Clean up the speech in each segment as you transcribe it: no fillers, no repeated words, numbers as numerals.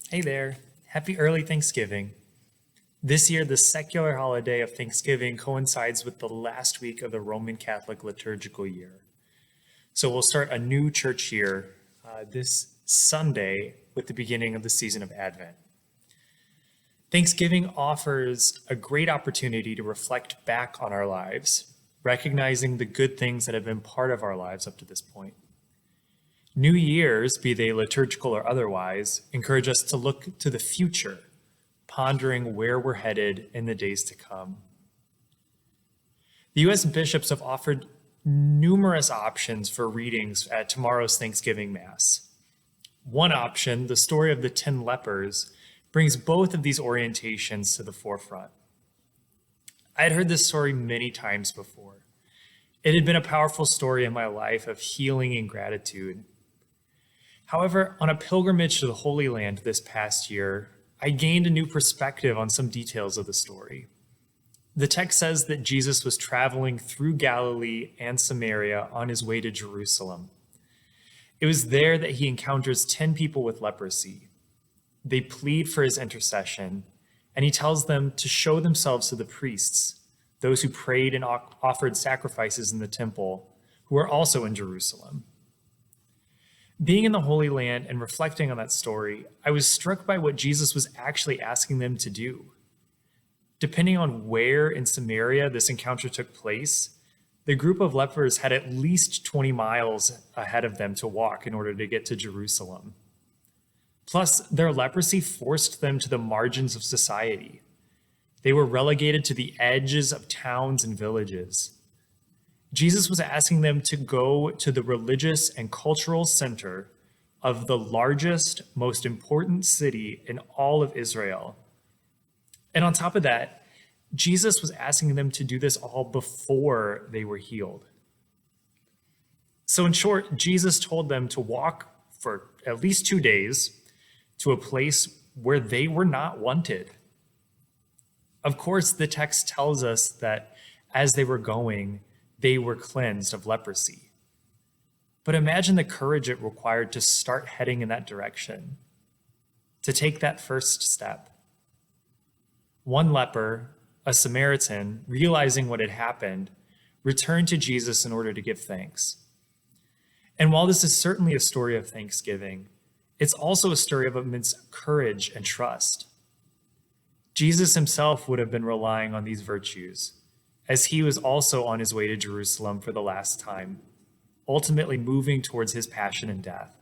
Hey there. Happy early Thanksgiving. This year, the secular holiday of Thanksgiving coincides with the last week of the Roman Catholic liturgical year. So we'll start a new church year this Sunday with the beginning of the season of Advent. Thanksgiving offers a great opportunity to reflect back on our lives, recognizing the good things that have been part of our lives up to this point. New Year's, be they liturgical or otherwise, encourage us to look to the future, pondering where we're headed in the days to come. The U.S. bishops have offered numerous options for readings at tomorrow's Thanksgiving Mass. One option, the story of the 10 lepers, brings both of these orientations to the forefront. I had heard this story many times before. It had been a powerful story in my life of healing and gratitude. However, on a pilgrimage to the Holy Land this past year, I gained a new perspective on some details of the story. The text says that Jesus was traveling through Galilee and Samaria on his way to Jerusalem. It was there that he encounters 10 people with leprosy. They plead for his intercession, and he tells them to show themselves to the priests, those who prayed and offered sacrifices in the temple, who are also in Jerusalem. Being in the Holy Land and reflecting on that story, I was struck by what Jesus was actually asking them to do. Depending on where in Samaria this encounter took place, the group of lepers had at least 20 miles ahead of them to walk in order to get to Jerusalem. Plus, their leprosy forced them to the margins of society. They were relegated to the edges of towns and villages. Jesus was asking them to go to the religious and cultural center of the largest, most important city in all of Israel. And on top of that, Jesus was asking them to do this all before they were healed. So in short, Jesus told them to walk for at least 2 days to a place where they were not wanted. Of course, the text tells us that as they were going, they were cleansed of leprosy. But imagine the courage it required to start heading in that direction, to take that first step. One leper, a Samaritan, realizing what had happened, returned to Jesus in order to give thanks. And while this is certainly a story of thanksgiving, it's also a story of immense courage and trust. Jesus himself would have been relying on these virtues, as he was also on his way to Jerusalem for the last time, ultimately moving towards his passion and death.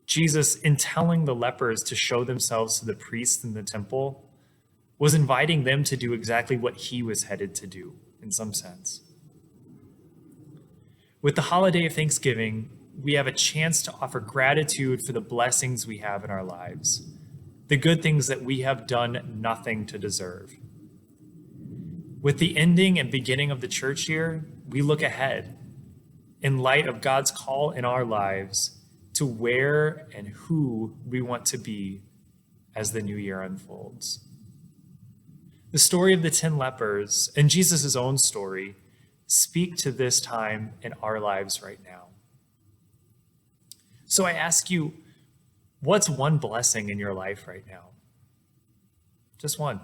Jesus, in telling the lepers to show themselves to the priests in the temple, was inviting them to do exactly what he was headed to do, in some sense. With the holiday of Thanksgiving, we have a chance to offer gratitude for the blessings we have in our lives, the good things that we have done nothing to deserve. With the ending and beginning of the church year, we look ahead in light of God's call in our lives to where and who we want to be as the new year unfolds. The story of the 10 lepers and Jesus' own story speak to this time in our lives right now. So I ask you, what's one blessing in your life right now? Just one.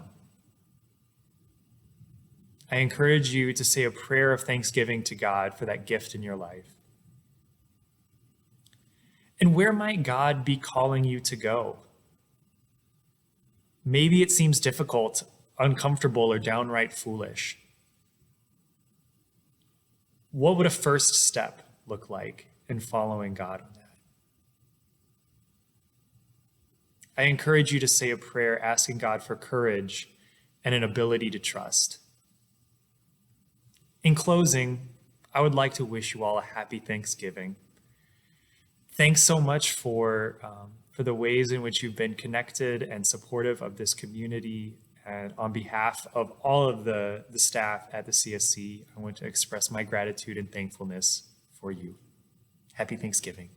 I encourage you to say a prayer of thanksgiving to God for that gift in your life. And where might God be calling you to go? Maybe it seems difficult, uncomfortable, or downright foolish. What would a first step look like in following God on that? I encourage you to say a prayer asking God for courage and an ability to trust. In closing, I would like to wish you all a happy Thanksgiving. Thanks so much for the ways in which you've been connected and supportive of this community. And on behalf of all of the staff at the CSC, I want to express my gratitude and thankfulness for you. Happy Thanksgiving.